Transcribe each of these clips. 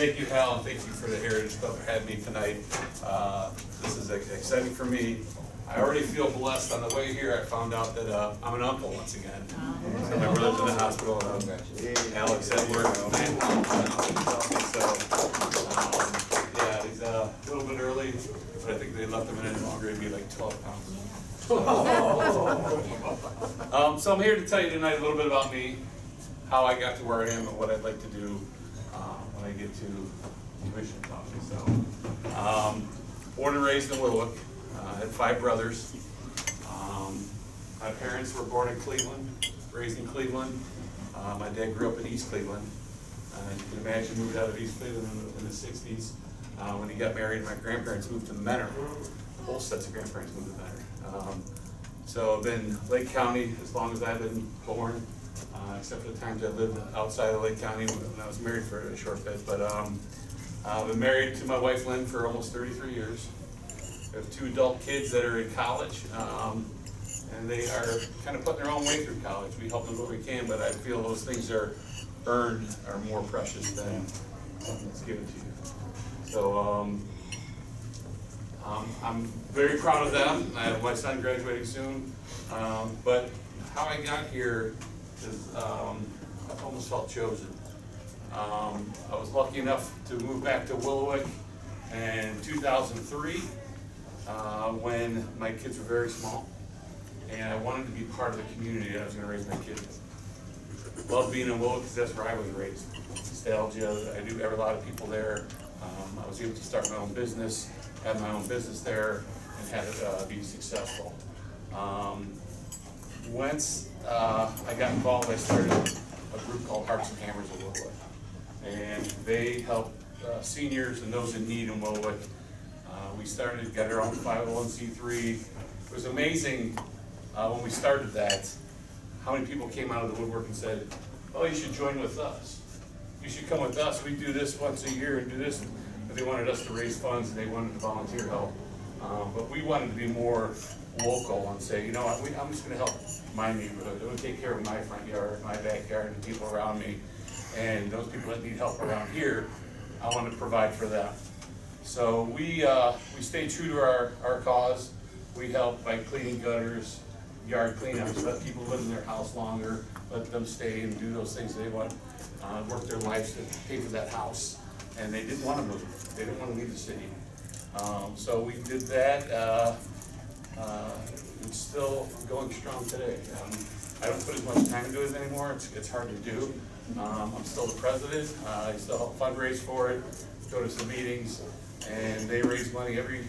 thank you, Hal, and thank you for the Heritage Club for having me tonight. This is exciting for me. I already feel blessed. On the way here, I found out that I'm an uncle once again. So my brother's in the hospital, and Alex at work. So yeah, he's a little bit early, but I think they left him in any longer. He'd be like 12 pounds. So I'm here to tell you tonight a little bit about me, how I got to where I am, and what I'd like to do when I get to commission company. So, born and raised in Willowick. I had 5 brothers. My parents were born in Cleveland, raised in Cleveland. My dad grew up in East Cleveland. You can imagine, moved out of East Cleveland in the 60s. When he got married, my grandparents moved to Menor. Both sets of grandparents moved to Menor. So I've been Lake County as long as I've been born, except for the times I lived outside of Lake County when I was married for a short bit. But I've been married to my wife Lynn for almost 33 years. I have 2 adult kids that are in college, and they are kind of putting their own way through college. We help them what we can, but I feel those things are earned are more precious than something that's given to you. So I'm very proud of them. I have my son graduating soon, but how I got here is I almost felt chosen. I was lucky enough to move back to Willowick in 2003 when my kids were very small, and I wanted to be part of the community that I was going to raise my kids. Love being in Willowick because that's where I was raised. Nostalgia. I knew a lot of people there. I was able to start my own business, have my own business there, and have it be successful. Once I got involved, I started a group called Hearts and Hammers of Willowick, and they help seniors and those in need in Willowick. We got our own 501c3. It was amazing when we started that, how many people came out of the woodwork and said, "Oh, you should join with us. You should come with us. We do this once a year and do this." But they wanted us to raise funds and they wanted to volunteer help. But we wanted to be more local and say, you know what, I'm just going to help my neighborhood. I'm going to take care of my front yard, my backyard, and the people around me. And those people that need help around here, I want to provide for them. So we stay true to our cause. We help by cleaning gutters, yard cleanups, let people live in their house longer, let them stay and do those things they want, work their lives to pay for that house. And they didn't want to move. They didn't want to leave the city. So we did that. It's still going strong today. I don't put as much time into it anymore. It's hard to do. I'm still the president. I still help fundraise for it, go to some meetings, and they raise money every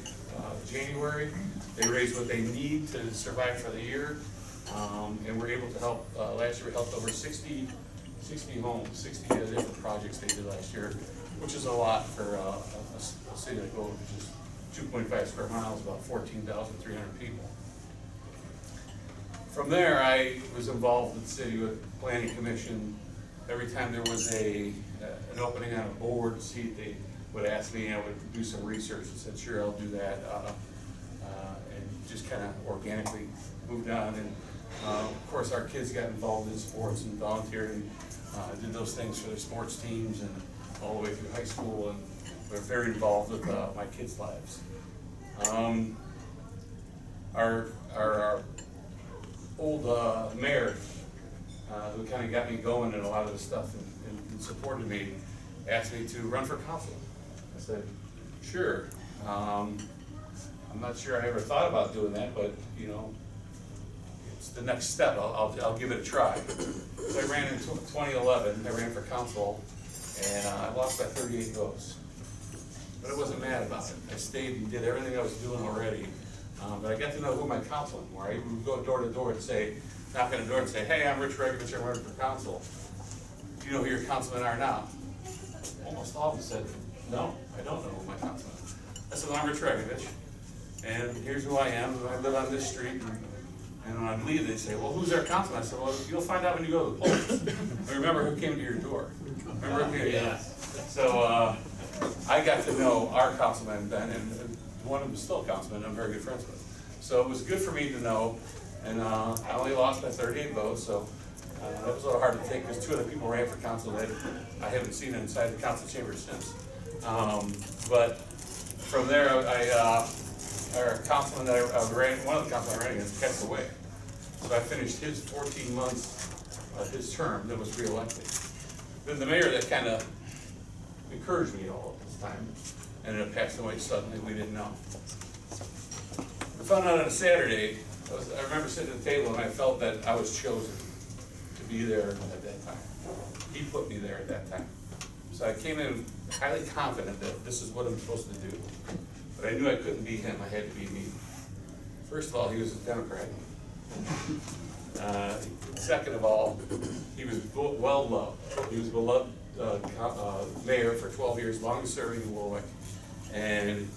January. They raise what they need to survive for the year, and we're able to help. Last year we helped over 60 homes, 60 different projects they did last year, which is a lot for a city like Willowick, which is 2.5 square miles, about 14,300 people. From there, I was involved with the city with planning commission. Every time there was an opening on a board seat, they would ask me, I would do some research and said, sure, I'll do that. And just kind of organically moved on. And of course, our kids got involved in sports and volunteered and did those things for their sports teams and all the way through high school. And we're very involved with my kids' lives. Our old mayor, who kind of got me going in a lot of the stuff and supported me, asked me to run for council. I said, sure. I'm not sure I ever thought about doing that, but you know, it's the next step. I'll give it a try. So I ran in 2011. I ran for council, and I lost by 38 votes. But I wasn't mad about it. I stayed and did everything I was doing already. But I got to know who my councilmen were. I would go door to door and say, knock on the door and say, hey, I'm Rich Regovich, I'm running for council. Do you know who your councilmen are now? Almost all of them said, no, I don't know who my councilmen are. I said, well, I'm Rich Regovich, and here's who I am. I live on this street. And when I leave, they say, well, who's our councilman? I said, well, you'll find out when you go to the polls. And remember who came to your door. Remember who came? Yeah. So I got to know our councilman then, and one of them is still a councilman I'm very good friends with. So it was good for me to know, and I only lost by 38 votes, so that was a little hard to take because 2 other people ran for council that I haven't seen inside the council chamber since. But from there, our councilman that I ran, one of the councilmen I ran against passed away. So I finished his 14 months of his term that was reelected. Then the mayor that kind of encouraged me all this time ended up passing away suddenly, we didn't know. I found out on a Saturday, I remember sitting at the table and I felt that I was chosen to be there at that time. He put me there at that time. So I came in highly confident that this is what I'm supposed to do. But I knew I couldn't be him, I had to be me. First of all, he was a Democrat. Second of all, he was well loved. He was beloved mayor for 12 years, longest serving in Warwick. And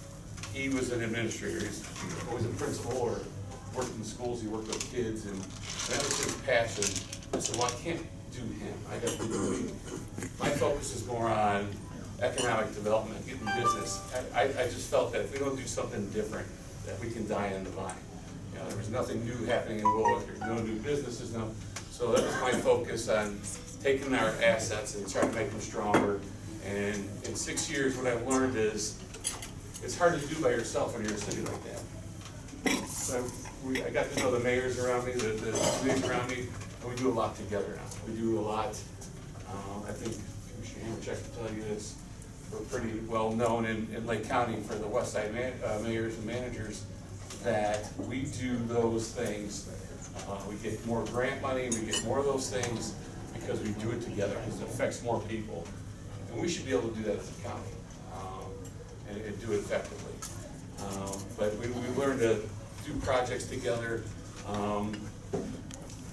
he was an administrator. He's always a principal or worked in the schools. He worked with kids, and that was his passion. I said, well, I can't do him. I got to do me. My focus is more on economic development, getting business. I just felt that if we don't do something different, that we can die on the vine. You know, there was nothing new happening in Warwick. There's no new businesses, no. So that was my focus on taking our assets and trying to make them stronger. And in 6 years, what I've learned is it's hard to do by yourself when you're in a city like that. So I got to know the mayors around me, the communities around me, and we do a lot together now. We do a lot. I think Commissioner Hammercheck can tell you this. We're pretty well known in Lake County for the West Side mayors and managers that we do those things. We get more grant money, we get more of those things because we do it together, because it affects more people. And we should be able to do that as a county and do it effectively. But we learned to do projects together,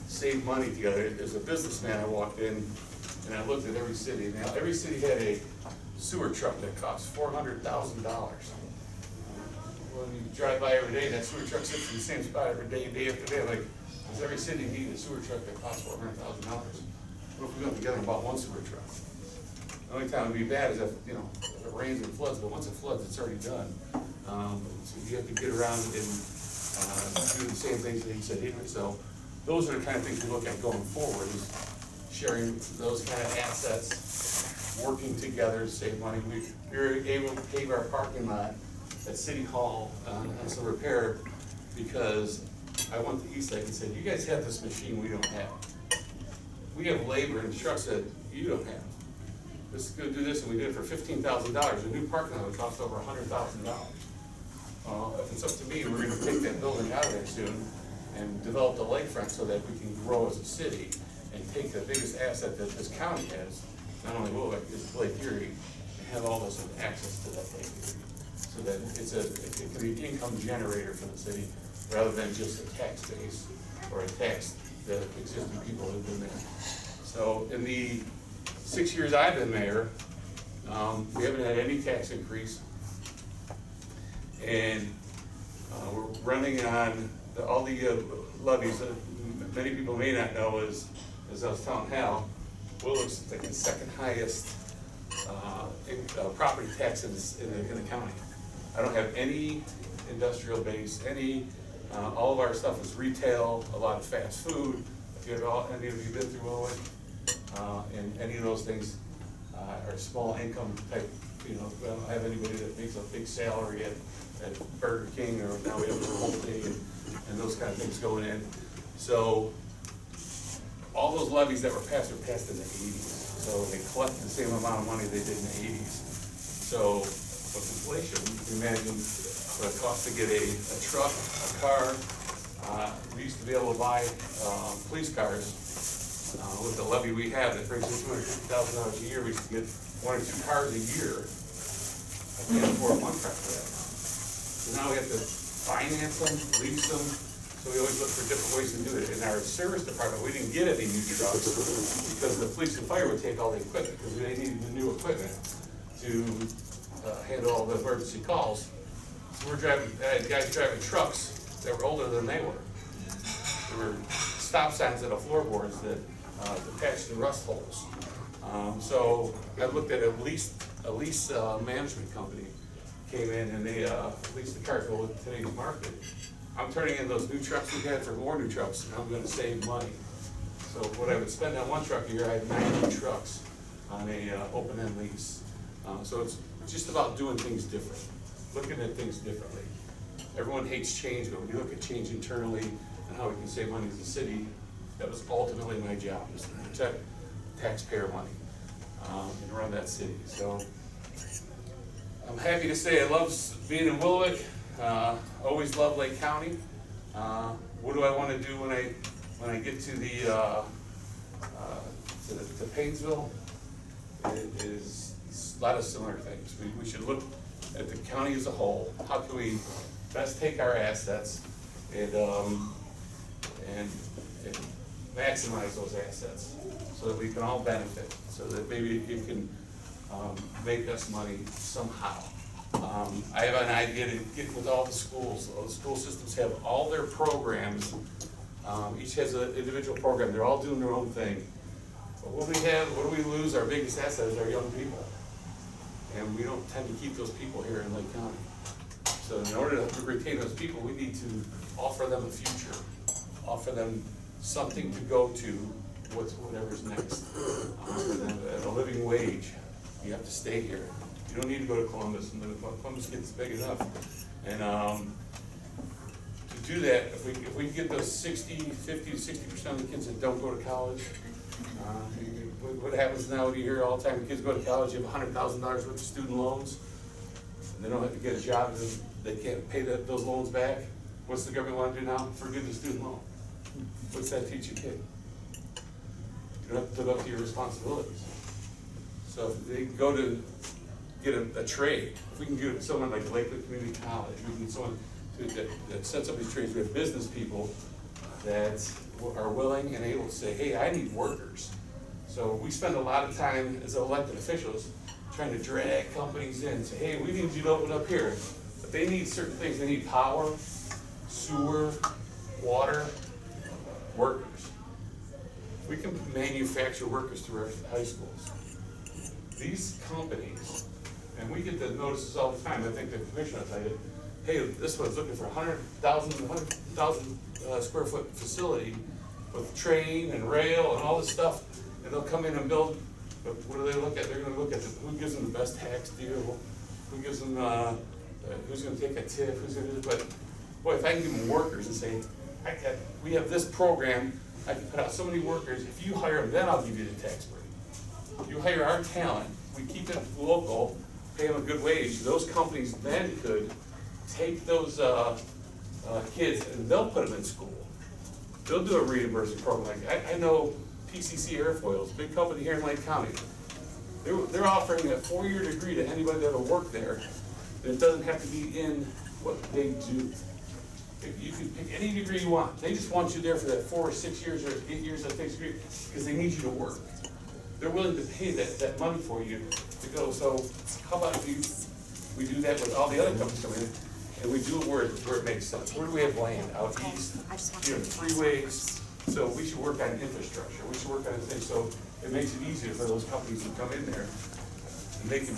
save money together. As a businessman, I walked in and I looked at every city. Now, every city had a sewer truck that cost $400,000. When you drive by every day, that sewer truck sits in the same spot every day, day after day. Like, does every city need a sewer truck that costs $400,000? What if we got together and bought one sewer truck? The only time it'd be bad is if, you know, if it rains and floods, but once it floods, it's already done. So you have to get around and do the same things that he said he would. So those are the kind of things we look at going forward, is sharing those kind of assets, working together to save money. We were able to pave our parking lot at City Hall on some repair because I went to Eastlake and said, you guys have this machine we don't have. We have labor and trucks that you don't have. Let's go do this, and we did it for $15,000. A new parking lot would cost over $100,000. If it's up to me, we're gonna take that building out of there soon and develop the lakefront so that we can grow as a city and take the biggest asset that this county has, not only Warwick, is Lake Erie, and have all of us have access to that Lake Erie. So that it can be an income generator for the city rather than just a tax base or a tax that existing people have been there. So in the 6 years I've been mayor, we haven't had any tax increase. And we're running on all the levies that many people may not know is, as I was telling Hal, Willows like the second highest property tax in the county. I don't have any industrial base, all of our stuff is retail, a lot of fast food. If you have any of you been through Warwick, and any of those things are small income type, you know, I don't have anybody that makes a big salary at Burger King, or now we have Chipotle and those kind of things going in. So all those levies that were passed in the 80s. So they collect the same amount of money they did in the 80s. So with inflation, you can imagine what it costs to get a truck, a car. We used to be able to buy police cars with the levy we have that brings in $250,000 a year. We used to get 1 or 2 cars a year. I can't afford one car for that now. So now we have to finance them, lease them. So we always look for different ways to do it. In our service department, we didn't get any new trucks because the police and fire would take all the equipment because they needed the new equipment to handle all the emergency calls. So we're driving, guys driving trucks that were older than they were. There were stop signs that have floorboards that patch the rust holes. So I looked at a lease management company came in and they leased the cars. Well, with today's market, I'm turning in those new trucks we had for more new trucks, and I'm going to save money. So what I would spend on one truck a year, I have 9 new trucks on a open-end lease. So it's It's just about doing things different, looking at things differently. Everyone hates change, but when you look at change internally and how we can save money as a city, that was ultimately my job, is to protect taxpayer money and run that city. So I'm happy to say I love being in Willowick. Always love Lake County. What do I want to do when I get to to Painesville? It is a lot of similar things. We should look at the county as a whole. How can we best take our assets and maximize those assets so that we can all benefit, so that maybe it can make us money somehow. I have an idea to get with all the schools. All the school systems have all their programs. Each has an individual program. They're all doing their own thing. But what do we lose? Our biggest asset is our young people. And we don't tend to keep those people here in Lake County. So in order to retain those people, we need to offer them a future, offer them something to go to, whatever's next. Offer them a living wage. You have to stay here. You don't need to go to Columbus, and then Columbus gets big enough. And to do that, if we get those 50 to 60% of the kids that don't go to college, what happens now? You hear all the time, kids go to college, you have $100,000 worth of student loans, and they don't have to get a job, and they can't pay those loans back. What's the government want to do now? Forgive the student loan. What's that teach a kid? You don't have to live up to your responsibilities. So if they go to get a trade, if we can get someone like Lakewood Community College, we can get someone that sets up these trades. We have business people that are willing and able to say, hey, I need workers. So we spend a lot of time as elected officials trying to drag companies in and say, hey, we need you to open up here. But they need certain things. They need power, sewer, water, workers. We can manufacture workers through our high schools. These companies, and we get the notices all the time. I think the commissioner will tell you, hey, this one's looking for 100,000 square foot facility with train and rail and all this stuff, and they'll come in and build. But what do they look at? They're going to look at who gives them the best tax deal, who gives them, who's going to take a tip, who's going to do this. But boy, if I can give them workers and say, we have this program, I can put out so many workers. If you hire them, then I'll give you the tax break. You hire our talent, we keep it local, pay them a good wage. Those companies then could take those kids and they'll put them in school. They'll do a reimbursement program. Like I know PCC Airfoils, big company here in Lake County. They're offering a 4-year degree to anybody that'll work there. It doesn't have to be in what they do. You can pick any degree you want. They just want you there for that 4 or 6 years or 8 years that takes degree because they need you to work. They're willing to pay that money for you to go. So how about if we do that with all the other companies coming in, and we do it where it makes sense. Where do we have land? Out east, freeways. So we should work on infrastructure. We should work on things so it makes it easier for those companies to come in there and they can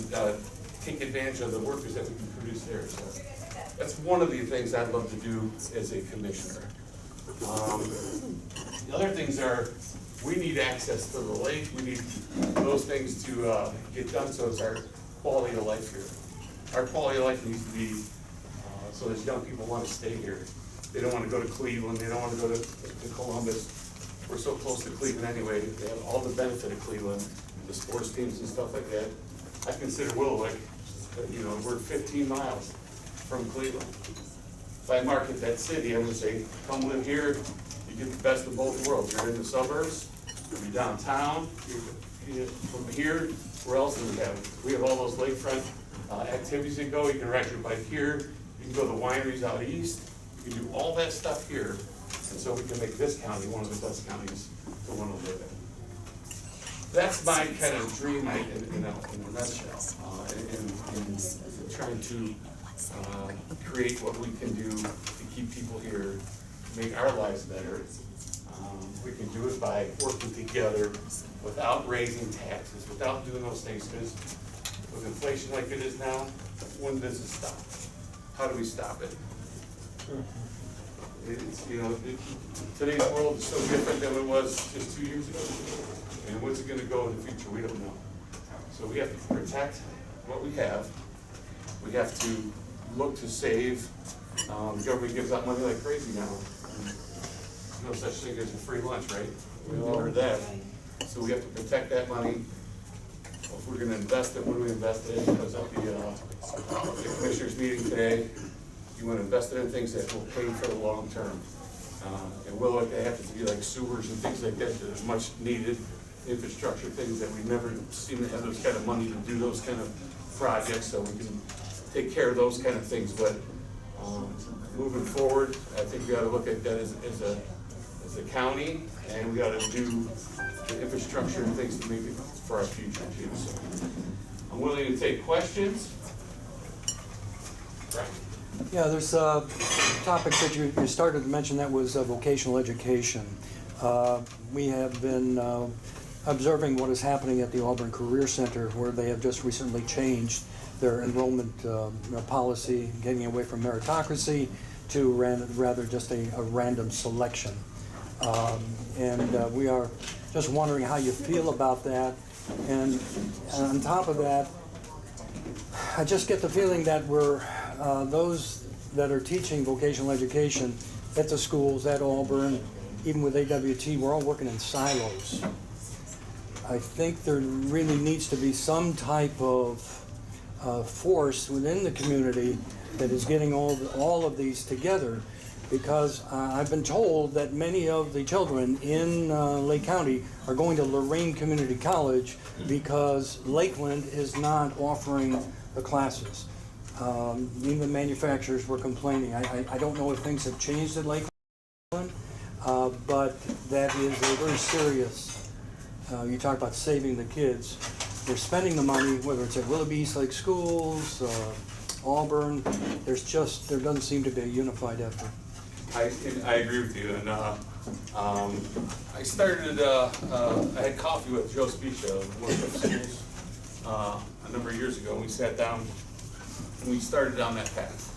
take advantage of the workers that we can produce there. So that's one of the things I'd love to do as a commissioner. The other things are, we need access to the lake. We need those things to get done, so it's our quality of life here. Our quality of life needs to be so that young people want to stay here. They don't want to go to Cleveland. They don't want to go to Columbus. We're so close to Cleveland anyway. They have all the benefit of Cleveland, the sports teams and stuff like that. I consider Willowick, we're 15 miles from Cleveland. If I market that city, I'm going to say, come live here. You get the best of both worlds. You're in the suburbs, you're downtown. You're from here, where else do we have? We have all those lakefront activities that go. You can ride your bike here. You can go to the wineries out east. You can do all that stuff here. And so we can make this county one of the best counties to want to live in. That's my kind of dream in a nutshell, in trying to create what we can do to keep people here, make our lives better. We can do it by working together without raising taxes, without doing those things, because with inflation like it is now, when does it stop? How do we stop it? Today's world is so different than it was just 2 years ago. And what's it going to go in the future? We don't know. So we have to protect what we have to look to save. The government gives out money like crazy now. There's no such thing as a free lunch, right? We all heard that. So we have to protect that money. If we're gonna invest it, what do we invest it in? Because at the commissioners meeting today, you wanna invest it in things that will pay for the long term. And will it have to be like sewers and things like that, that are much needed infrastructure things that we never seem to have those kind of money to do those kind of projects, so we can take care of those kind of things. But moving forward, I think we ought to look at that as a county, and we ought to do the infrastructure and things to make it for our future too. So I'm willing to take questions. Right. Yeah, there's a topic that you started to mention, that was vocational education. We have been observing what is happening at the Auburn Career Center, where they have just recently changed their enrollment policy, getting away from meritocracy to rather just a random selection. And we are just wondering how you feel about that. And on top of that, I just get the feeling that we're those that are teaching vocational education at the schools, at Auburn, even with AWT, we're all working in silos. I think there really needs to be some type of force within the community that is getting all of these together, because I've been told that many of the children in Lake County are going to Lorain Community College because Lakeland is not offering the classes. Even the manufacturers were complaining. I don't know if things have changed at Lakeland, but that is a very serious, you talk about saving the kids. We're spending the money, whether it's at Willoughby East Lake Schools, Auburn, there doesn't seem to be a unified effort. I agree with you, and I started, I had coffee with Joe Spicia, one of the schools, a number of years ago, and we sat down and we started down that path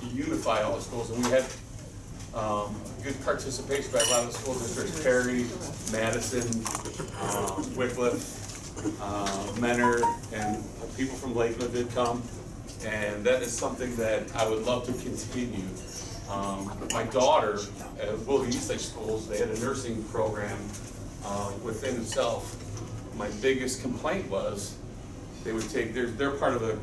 to unify all the schools, and we had good participation by a lot of the school districts: Perry, Madison, Wycliffe, Menor, and people from Lakeland did come, and that is something that I would love to continue. My daughter at Willoughby East Lake Schools, they had a nursing program within itself. My biggest complaint was they would take, they're part of a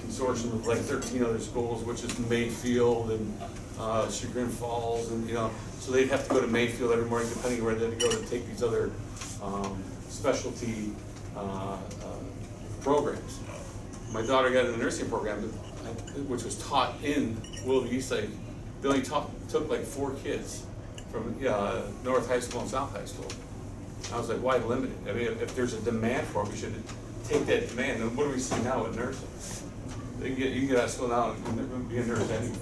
consortium of like 13 other schools, which is Mayfield and Chagrin Falls, and so they'd have to go to Mayfield every morning, depending on where they'd go to take these other specialty programs. My daughter got in the nursing program, which was taught in Willoughby East Lake. They only took like 4 kids from North High School and South High School. I was like, why limit it? I mean, if there's a demand for it, we should take that demand. And what do we see now with nursing? You can get out of school now and be a nurse anyway.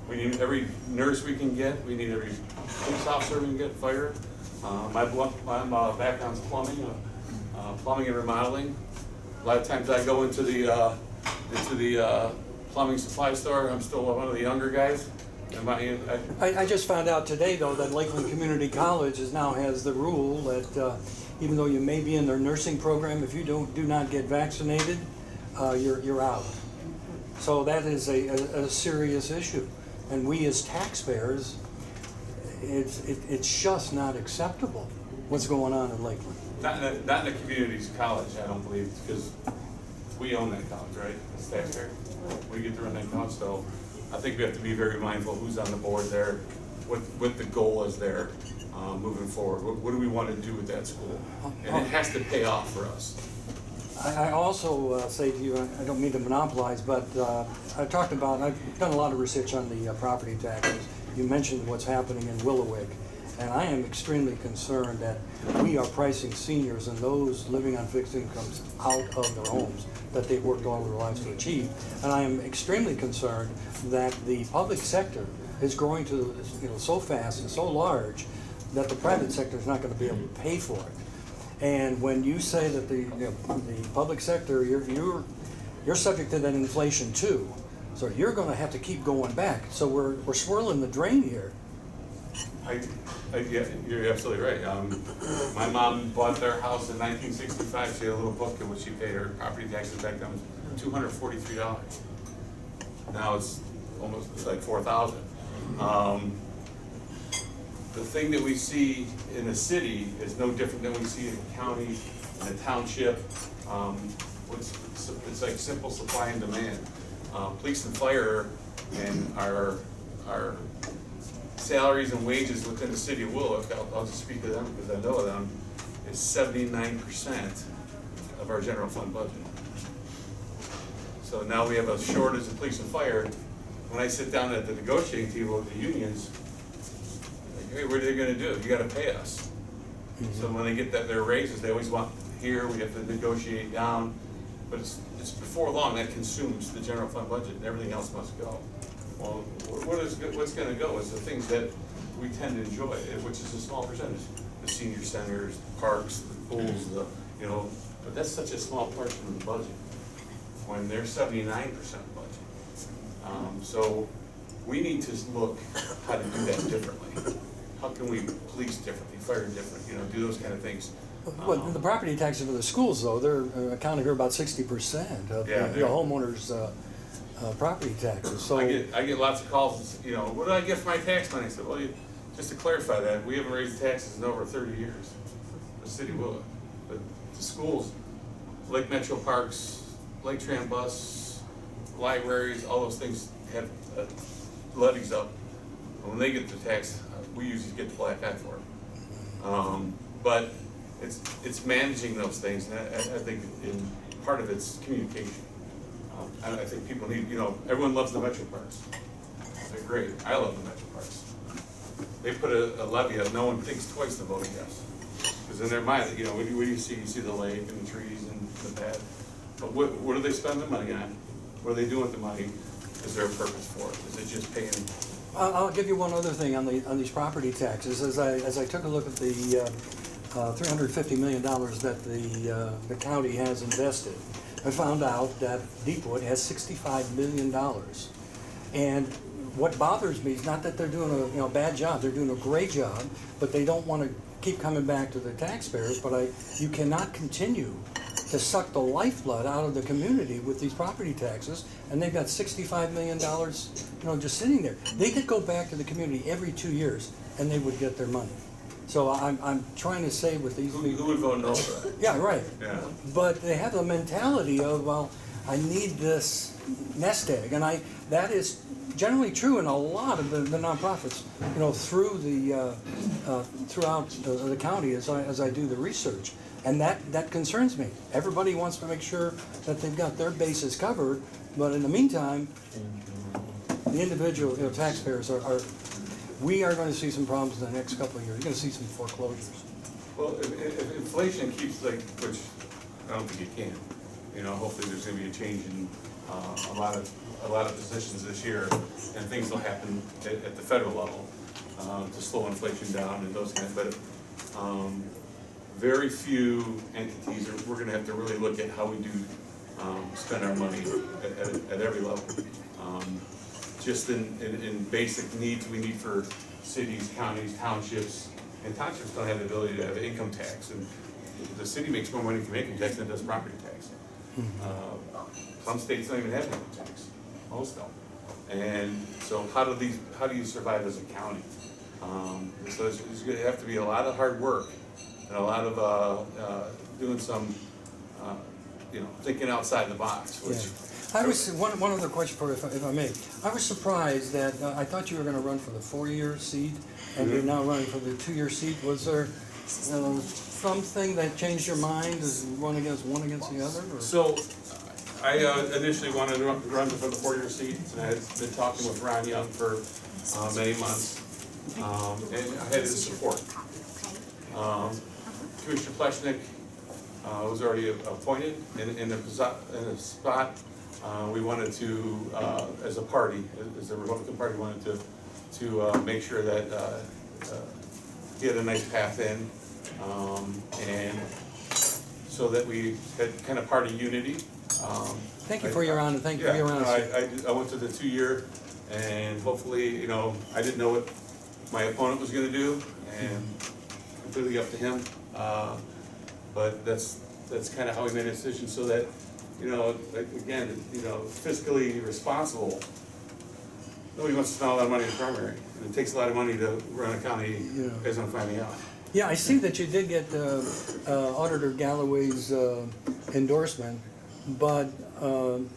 We need every nurse we can get. We need every police officer we can get, fire. My background's plumbing, plumbing and remodeling. A lot of times I go into the plumbing supply store. I'm still one of the younger guys. I just found out today, though, that Lakeland Community College now has the rule that even though you may be in their nursing program, if you do not get vaccinated, you're out. So that is a serious issue, and we as taxpayers, it's just not acceptable what's going on in Lakeland. Not in a community's college, I don't believe, because we own that college, right? As taxpayers, we get to run that college, so I think we have to be very mindful who's on the board there, what the goal is there moving forward. What do we want to do with that school? And it has to pay off for us. I also say to you, I don't mean to monopolize, but I've done a lot of research on the property taxes. You mentioned what's happening in Willowick, and I am extremely concerned that we are pricing seniors and those living on fixed incomes out of their homes that they've worked all their lives to achieve. And I am extremely concerned that the public sector is growing to so fast and so large that the private sector is not going to be able to pay for it. And when you say that the public sector, you're subject to that inflation too, so you're going to have to keep going back. So we're swirling the drain here. Yeah, you're absolutely right. My mom bought their house in 1965. She had a little book in which she paid her property taxes back then. $243. Now it's almost like $4,000. The thing that we see in the city is no different than we see in the county, in the township. It's like simple supply and demand. Police and fire and our salaries and wages within the city of Willock, I'll just speak to them because I know them, is 79% of our general fund budget. So now we have a shortage of police and fire. When I sit down at the negotiating table with the unions, like, hey, what are they gonna do? You gotta pay us. So when they get their raises, they always want here, we have to negotiate down, but it's before long that consumes the general fund budget and everything else must go. Well, what's gonna go is the things that we tend to enjoy, which is a small percentage. The senior centers, the parks, the pools, but that's such a small portion of the budget when they're 79% budget. So we need to look how to do that differently. How can we police differently, fire different, do those kind of things. Well, the property taxes for the schools, though, they're accounting for about 60% of the homeowners' property taxes. So I get lots of calls. What do I get for my tax money? I said, well, just to clarify that, we haven't raised taxes in over 30 years. The city will, but the schools, Lake Metro Parks, Lake Tram Bus, libraries, all those things have levies up. When they get the tax, we usually get the black eye for it. But it's managing those things, and I think part of it's communication. I think people need, everyone loves the Metro Parks. They're great. I love the Metro Parks. They put a levy up, no one thinks twice to vote yes. Because in their mind, what do you see? You see the lake and the trees and the pad. But what do they spend the money on? What are they doing with the money? Is there a purpose for it? Is it just paying? I'll give you one other thing on these property taxes. As I took a look at the $350 million that the county has invested, I found out that Deepwood has $65 million. And what bothers me is not that they're doing a bad job, they're doing a great job, but they don't want to keep coming back to the taxpayers. But you cannot continue to suck the lifeblood out of the community with these property taxes, and they've got $65 million, just sitting there. They could go back to the community every 2 years, and they would get their money. So I'm trying to say with these people. Who would vote no for that? Yeah, right. Yeah. But they have the mentality of, well, I need this nest egg, and that is generally true in a lot of the nonprofits, throughout the county as I do the research. And that concerns me. Everybody wants to make sure that they've got their bases covered, but in the meantime, the individual taxpayers we are going to see some problems in the next couple of years. You're going to see some foreclosures. Well, if inflation keeps which I don't think it can. Hopefully there's going to be a change in a lot of positions this year, and things will happen at the federal level to slow inflation down and those kind of. But very few entities we're going to have to really look at how we do spend our money at every level. Just in basic needs we need for cities, counties, townships, and townships don't have the ability to have income tax, and the city makes more money from income tax than it does property tax. Some states don't even have income tax, most don't. And so how do you survive as a county? So there's going to have to be a lot of hard work and a lot of doing some thinking outside the box, which. Yeah. I was one other question for you, if I may. I was surprised that I thought you were going to run for the 4-year seat, and you're now running for the 2-year seat. Was there something that changed your mind? Is one against the other? Or? So, I initially wanted to run for the 4-year seat, and I had been talking with Ron Young for many months, and I had his support. Commissioner Pleshnik was already appointed in a spot. We wanted to, as a party, as the Republican Party, wanted to make sure that he had a nice path in, and so that we had kind of party unity. Thank you for your honor. Thank you for your honesty. I went to the 2-year, and hopefully, I didn't know what my opponent was going to do, and completely up to him. But that's kind of how we made a decision, so that you know, like, again, you know, fiscally responsible, nobody wants to spend a lot of money in primary. And it takes a lot of money to run a county, Yeah. as I'm finding out. Yeah, I see that you did get Auditor Galloway's endorsement, but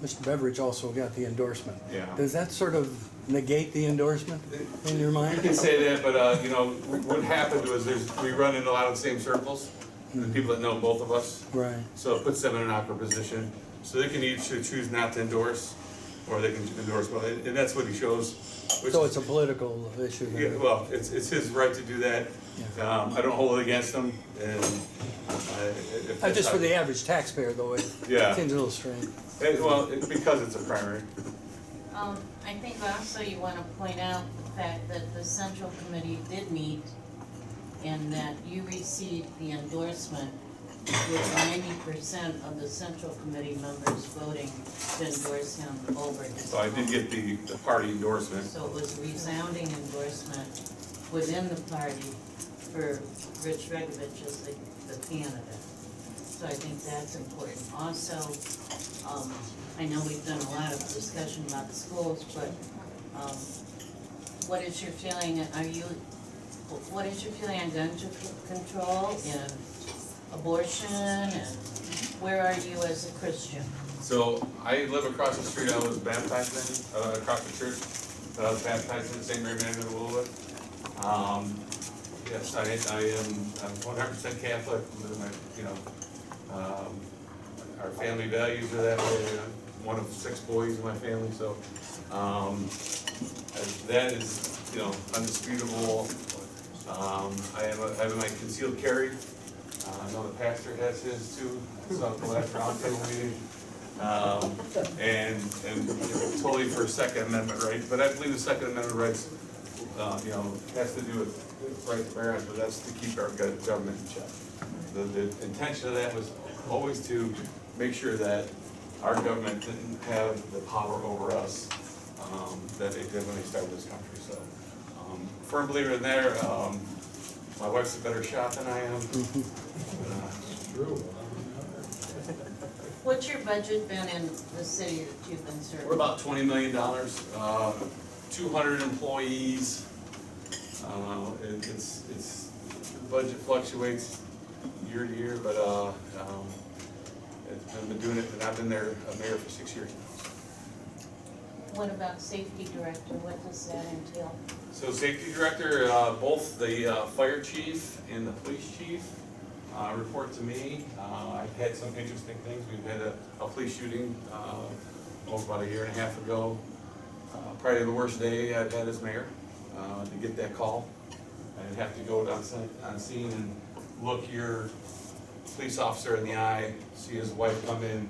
Mr. Beveridge also got the endorsement. Yeah. Does that sort of negate the endorsement in your You mind? can say that, but, you know, what happened was we run into a lot of the same circles, the people that know both of us. Right. So it puts them in an awkward position. So they can either choose not to endorse, or they can endorse, well, and that's what he shows. Which So is- it's a political issue. Yeah, then. well, it's his right to do that. I don't hold it against him, and Just for the average taxpayer, though, it Yeah. seems a little strange. Because it's a primary. I think also you want to point out the fact that the Central Committee did meet and that you received the endorsement with 90% of the Central Committee members voting to endorse him over his. So I did get the party endorsement. So it was resounding endorsement within the party for Rich Regovich as the candidate. So I think that's important. Also, I know we've done a lot of discussion about the schools, but what is your feeling, what is your feeling on gun control and abortion, and where are you as a Christian? So I live across the street. I was baptized in, across the church. I was baptized in St. Mary Magdalene of Louisville. Yes, I'm 100% Catholic. You know, our family values are that way. I'm one of 6 boys in my family, so that is, you know, undisputable. I have my concealed carry. I know the pastor has his too. I saw the last roundtable meeting. And totally for Second Amendment rights, but I believe the Second Amendment rights, you know, has to do with right to bear arms, but that's to keep our government in check. The intention of that was always to make sure that our government didn't have the power over us that they did when they started this country. So, firm believer in there. My wife's a better shot than I am. True. What's your budget been in the city that you've been serving? We're about $20 million, 200 employees. The budget fluctuates year to year, but I've been doing it, and I've been there, a mayor for 6 years now. What about safety director, what does that entail? So safety director, both the fire chief and the police chief report to me. I've had some interesting things. We've had a police shooting about 1.5 years ago. Probably the worst day I've had as mayor to get that call. I'd have to go on scene and look your police officer in the eye, see his wife come in,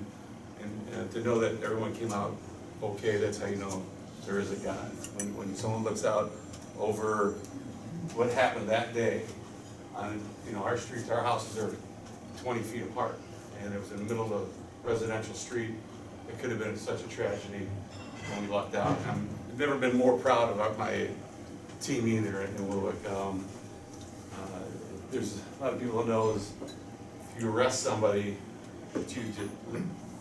and to know that everyone came out okay. That's how you know there is a God. When someone looks out over what happened that day, on, you know, our streets, our houses are 20 feet apart, and it was in the middle of a residential street. It could have been such a tragedy when we lucked out. I've never been more proud of my team either in Woolwick. There's a lot of people who know is if you arrest somebody, that you just,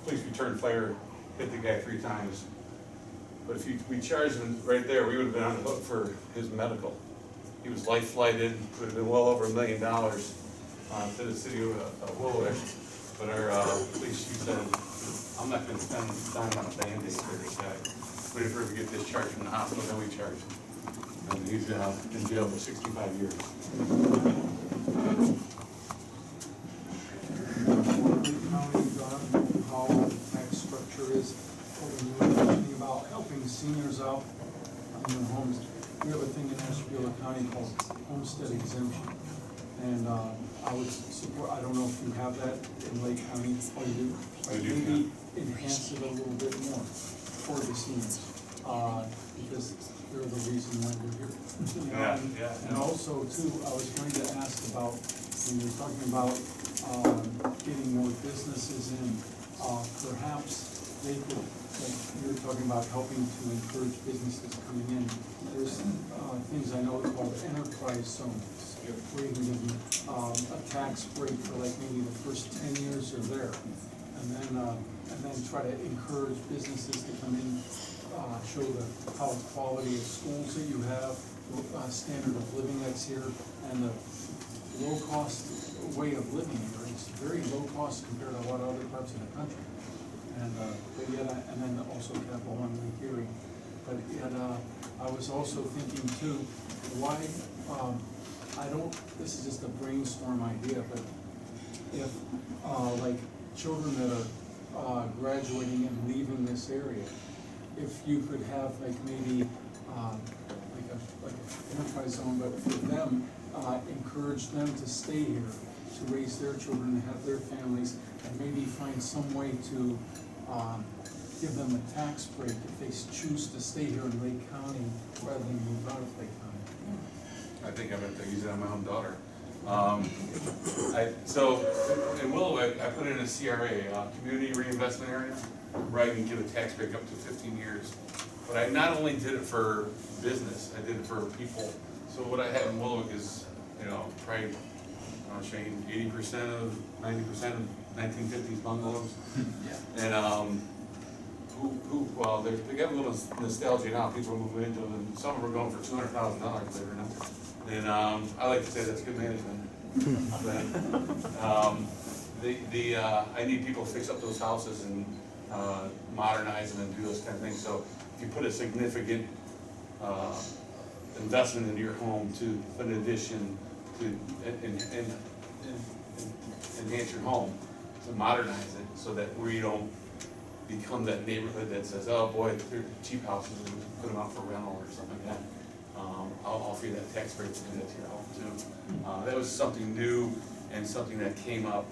police return fire, hit the guy 3 times. But if we charged him right there, we would have been on the hook for his medical. He was life flighted, would have been well over $1 million to the city of Woolwick. But our police chief said, I'm not going to spend time on a Band-Aid for this guy. Wait for him to get discharged from the hospital, then we charge him. And he's in jail for 65 years. How the tax structure is, when you were talking about helping seniors out on their homes. We have a thing in Ashtabula County called homestead exemption. And I would support, I don't know if you have that in Lake County, or you do. I do, Maybe enhance it a little bit more for the seniors, because they're the reason why we're here. And also too, I was going to ask about, when you're talking about getting more businesses in, perhaps they could, like you were talking about helping to encourage businesses coming in. There's things I know called enterprise zones, where you can give them a tax break for like maybe the first 10 years they're there. And then and then try to encourage businesses to come in, show how quality of schools that you have, standard of living that's here, and the low-cost way of living here. It's very low cost compared to a lot of other parts of the country. And, but yet, and then also Capital One hearing. But yet, I was also thinking too, why, I don't, this is just a brainstorm idea, but if, like, children that are graduating and leaving this area, if you could have like maybe, like an enterprise zone, but for them, encourage them to stay here, to raise their children, and have their families, and maybe find some way to give them a tax break if they choose to stay here in Lake County rather than move out of Lake County. I think I'm gonna use it on my own daughter. So in Willow, I put in a CRA, community reinvestment area, where I can give a tax break up to 15 years. But I not only did it for business, I did it for people. So what I have in Willow is, probably, I'm saying 80% of, 90% of 1950s bungalows. And well, they got a little nostalgia now. People are moving into them, and some of them are going for $200,000, believe it or not. And I like to say that's good management. I need people to fix up those houses and modernize them and do those kind of things. So if you put a significant investment into your home to put an addition to enhance your home, to modernize it so that we don't become that neighborhood that says, oh boy, they're cheap houses, and we put them out for rental or something like that. I'll offer you that tax break to do that to your home too. That was something new and something that came up,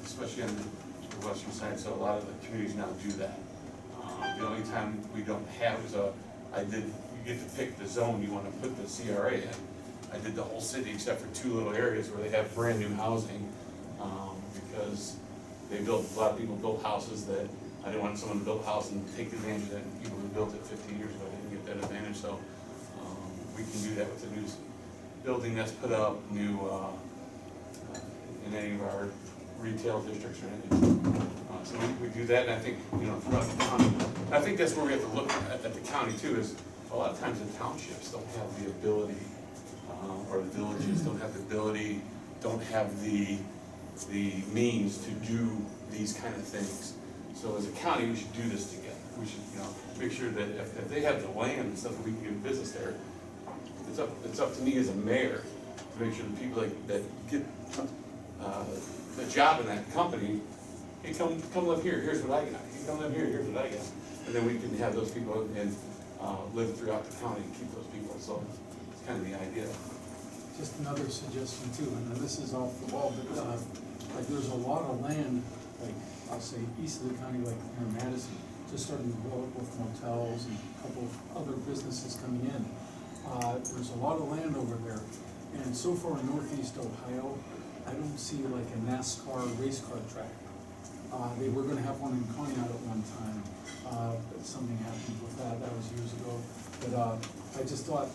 especially on the western side, so a lot of the communities now do that. The only time we don't have is you get to pick the zone you want to put the CRA in. I did the whole city except for 2 little areas where they have brand new housing, because a lot of people built houses that I didn't want someone to build a house and take advantage of that. People who built it 15 years ago didn't get that advantage, so we can do that with the new building that's put up, new in any of our retail districts or anything. So we do that, and I think throughout the county. I think that's where we have to look at the county too. Is a lot of times the townships don't have the ability, or the villages don't have the ability, don't have the means to do these kind of things. So as a county, we should do this together. We should, make sure that if they have the land and stuff, we can do business there. It's up to me as a mayor to make sure the people that get a job in that company, hey, come live here. Here's what I got. You come live here. Here's what I got. And then we can have those people and live throughout the county and keep those people. So it's kind of the idea. Just another suggestion too, and this is off the wall, but like there's a lot of land, like I'll say east of the county, like near Madison, just starting to develop with motels and a couple of other businesses coming in. There's a lot of land over there, and so far in northeast Ohio, I don't see like a NASCAR race car track. They were going to have one in Conneaut at one time, but something happened with that. That was years ago. But I just thought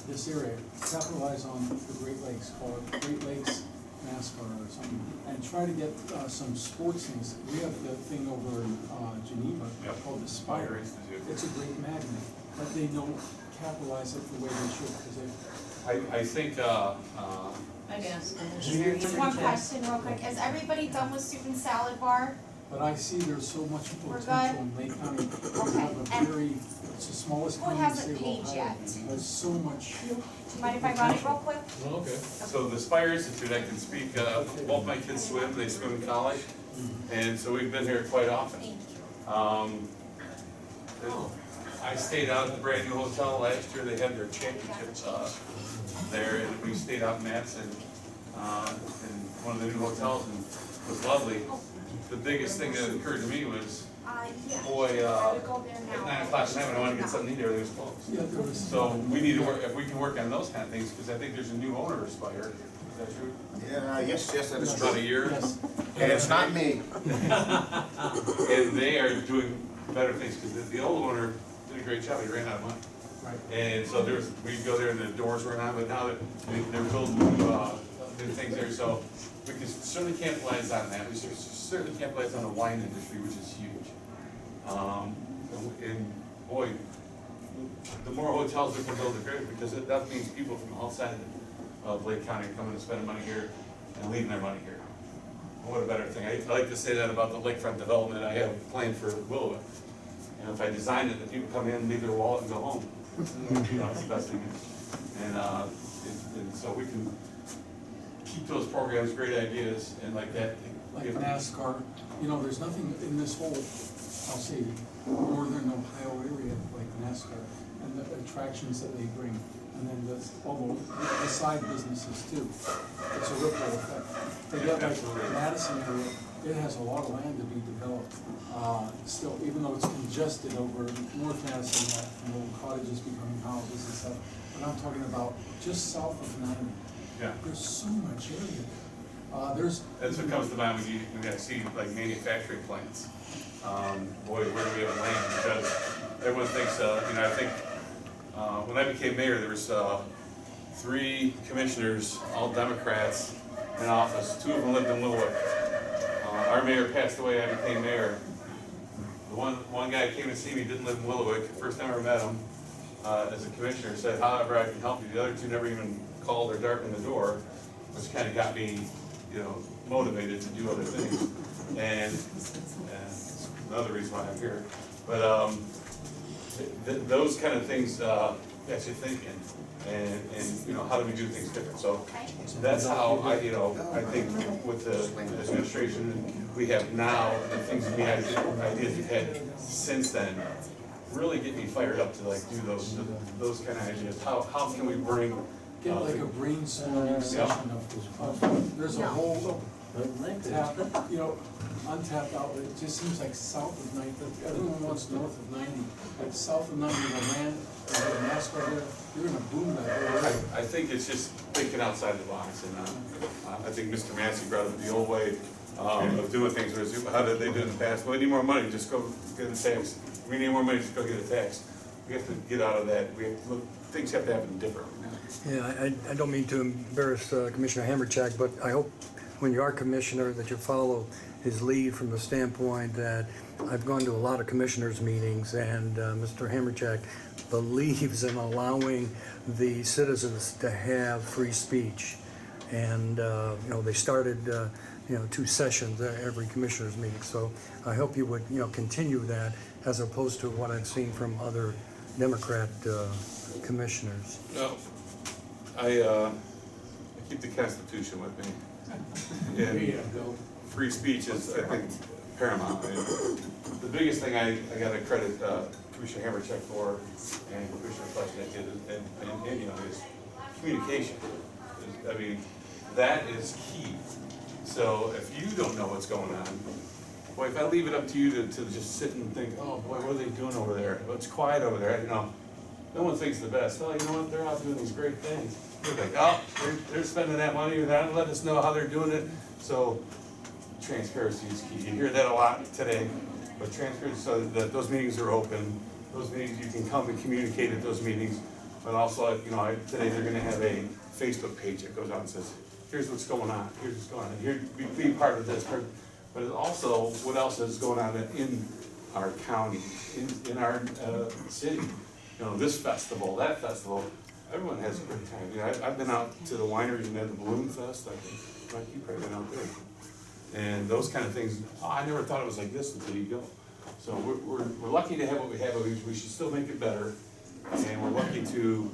this area, capitalize on the Great Lakes, call it Great Lakes NASCAR or something, and try to get some sports things. We have the thing over in Geneva called the Spire. It's a great magnet, but they don't capitalize it the way they should, because they. I think. I'd ask them. Just one question real quick. Is everybody done with soup and salad bar? But I see there's so much We're potential in Lake County. We have a And very, it's the smallest who county in the hasn't state paid of Ohio. yet? There's so much. Do you mind if I run it real quick? Okay. So the Spire Institute, I can speak, both my kids swim, they swim in college, and so we've been here quite often. Thank you. I stayed out at the brand new hotel last year, they had their championships there, and we stayed out in Madison, in one of the new hotels, and it was lovely. The biggest thing that occurred to me was, Yeah. boy, I would go there at now. 9 o'clock at night when I wanted to get something to eat, everything was closed. Yeah, there was. So we need to work, if we can work on those kind of things, because I think there's a new owner of Spire, is that true? Yeah, yes, that is About a true. year? Yes. And it's not me. And they are doing better things, because the old owner did a great job, he ran out of money. Right. And so we'd go there and the doors weren't on, but now that they're building new things there, so we can certainly capitalize on that. There's certainly capitalize on the wine industry, which is huge. And boy, the more hotels we can build, the greater, because that means people from outside of Lake County are coming and spending money here and leaving their money here. What a better thing. I like to say that about the lakefront development I have planned for Willowwood. You know, if I designed it, that people come in, leave their wallet and go home. You know, it's the best thing. And so we can keep those programs, great ideas, and like that. Like NASCAR, you know, there's nothing in this whole, I'll say, northern Ohio area like NASCAR and the attractions that they bring. And then all the side businesses too. It's a ripple effect. They get like the Madison area, it has a lot of land to be developed. Still, even though it's congested over North Madison, you know, cottages becoming houses and stuff. But I'm talking about just south of 90. Yeah. There's so much area there. That's what comes to mind when you see like manufacturing plants. Boy, where do we have land? Because everyone thinks, you know, I think when I became mayor, there was 3 commissioners, all Democrats, in office. 2 of them lived in Willowwood. Our mayor passed away, I became mayor. The one guy came to see me, didn't live in Willowwood. First time I ever met him as a commissioner, said, however I can help you. The other 2 never even called or darkened the door, which kind of got me, you know, motivated to do other things. And another reason why I'm here. But those kind of things get you thinking, and you know, how do we do things different? So that's how I think with the administration we have now, the things and the ideas we've had since then, really get me fired up to like do those kind of ideas. How can we bring Get like a brainstorming session of there's a whole you know, untapped outlet. It just seems like south of 90, everyone wants north of 90. Like south of 90, the land, the NASCAR there, you're gonna boom that whole area. I think it's just thinking outside the box, and I think Mr. Massey brought up the old way of doing things. How did they do it in the past? Well, we need more money, just go get a tax. We need more money, just go get a tax. We have to get out of that. We have to look, things have to happen differently now. Yeah, I don't mean to embarrass Commissioner Hammercheck, but I hope when you are commissioner that you follow his lead from the standpoint that I've gone to a lot of commissioners' meetings, and Mr. Hammercheck believes in allowing the citizens to have free speech. And you know, they started 2 sessions every commissioners' meeting. So I hope you would continue that, as opposed to what I've seen from other Democrat commissioners. No, I keep the Constitution with me. And free speech is, I think, paramount. The biggest thing I got to credit Commissioner Hammercheck for, and Commissioner Fleshnick is communication. I mean, that is key. So if you don't know what's going on, boy, if I leave it up to you to just sit and think, oh boy, what are they doing over there? Well, it's quiet over there. No one thinks the best. Oh, you know what? They're out doing these great things. They're like, oh, they're spending that money. They're not letting us know how they're doing it. So transparency is key. You hear that a lot today, but transparency, so that those meetings are open. Those meetings, you can come and communicate at those meetings. But also, today they're going to have a Facebook page that goes out and says, here's what's going on. Here's what's going on. Here, be part of this. But also, what else is going on in our county, in our city? This festival, that festival. Everyone has a great time. I've been out to the wineries and had the Balloon Fest. I think Mike, you probably been out there. And those kind of things. I never thought it was like this until you go. So we're lucky to have what we have. We should still make it better. And we're lucky to,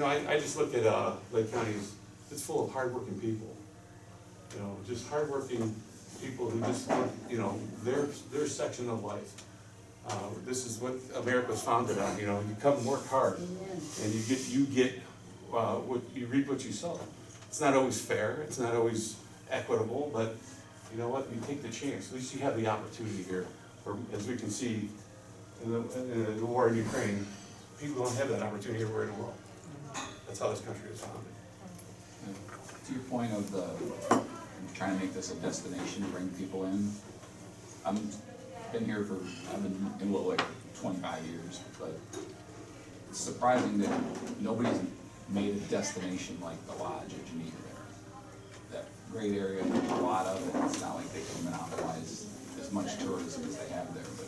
I just look at Lake County. It's full of hardworking people. Just hardworking people who just want, their section of life. This is what America was founded on. You come and work hard, and you get what you reap what you sow. It's not always fair. It's not always equitable, but you know what? You take the chance. At least you have the opportunity here. As we can see in the war in Ukraine, people don't have that opportunity everywhere in the world. That's how this country is founded. To your point of trying to make this a destination to bring people in, I've been in Willowwood 25 years, but it's surprising that nobody's made a destination like the Lodge at Geneva there. That great area, a lot of it, it's not like they come monopolize as much tourism as they have there, but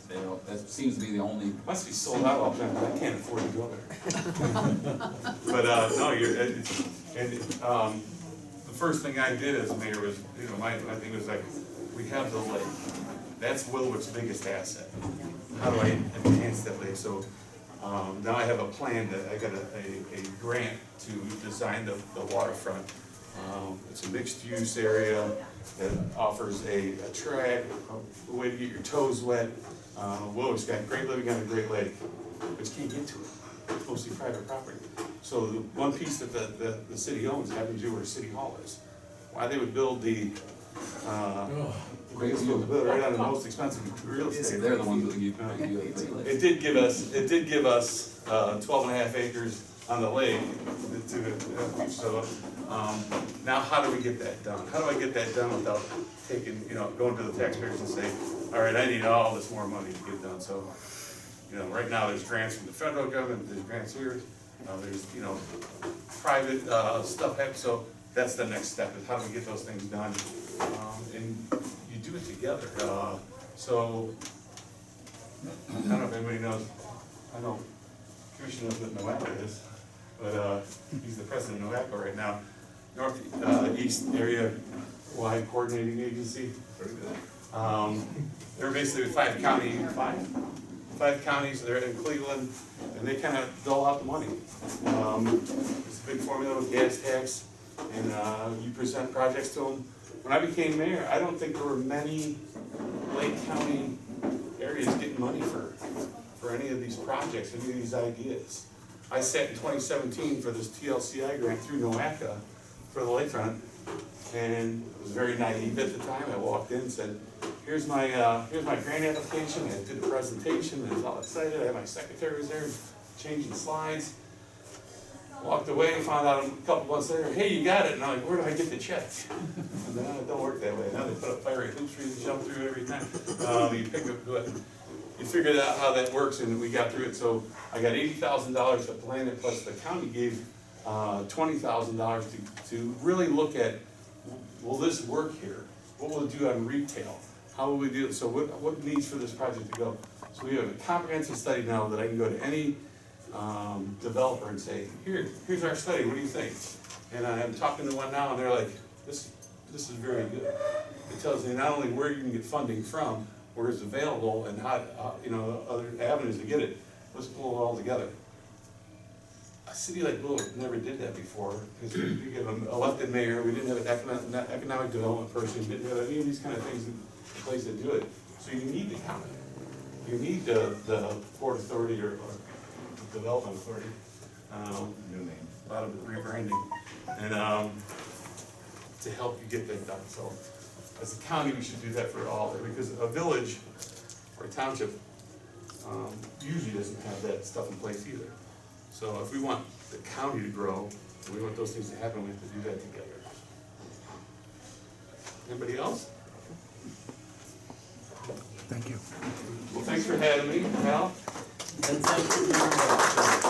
they don't, that seems to be the only. Must be sold out all the time, I can't afford to go there. But, no, the first thing I did as mayor was, you know, my thing was like, we have the lake. That's Wilwick's biggest asset. How do I enhance that lake? So, now I have a plan that I got a grant to design the waterfront. It's a mixed-use area that offers a track, a way to get your toes wet. Wilwick's got great living on a great lake, but you can't get to it. It's mostly private property. So the one piece that the city owns happens to be where City Hall is. Why they would build the, right on the most expensive real estate. They're the ones that give you. It did give us 12.5 acres on the lake so, now how do we get that done? How do I get that done without taking, going to the taxpayers and say, all right, I need all this more money to get done, so, right now there's grants from the federal government, there's grants here, there's, private, stuff happening, so that's the next step, is how do we get those things done? And you do it together, so, I don't know if anybody knows, I know Commissioner knows what NOACA is, but, he's the president of NOACA right now, Northeast Area Wide Coordinating Agency. They're basically five counties, they're in Cleveland, and they kind of dole out the money. It's a big formula with gas tax, and you present projects to them. When I became mayor, I don't think there were many Lake County areas getting money for any of these projects, any of these ideas. I sat in 2017 for this TLCI grant through NOACA for the lakefront, and it was very naive at the time. I walked in and said, here's my grant application. I did a presentation, I was all excited. I had my secretary was there, changing slides. Walked away, found out a couple months later, hey, you got it. And I'm like, where do I get the check? No, it don't work that way. Now they put up fiery hoops for you to jump through every time. You pick up, you figured out how that works, and we got through it. So I got $80,000 to plan it, plus the county gave $20,000 to really look at, will this work here? What will it do on retail? How will we do it? So what needs for this project to go? So we have a comprehensive study now that I can go to any developer and say, here's our study, what do you think? And I'm talking to one now, and they're like, this is very good. It tells you not only where you can get funding from, where it's available, and how, other avenues to get it. Let's pull it all together. A city like Wilwick never did that before, because we give an elected mayor, we didn't have an economic development person, we didn't have any of these kind of things in place to do it. So you need the county. You need the Port Authority or the Development Authority. New name. A lot of rebranding. And to help you get that done. So as a county, we should do that for all, because a village or a township usually doesn't have that stuff in place either. So if we want the county to grow, and we want those things to happen, we have to do that together. Anybody else? Thank you. Well, thanks for having me, Al. And thank you very much.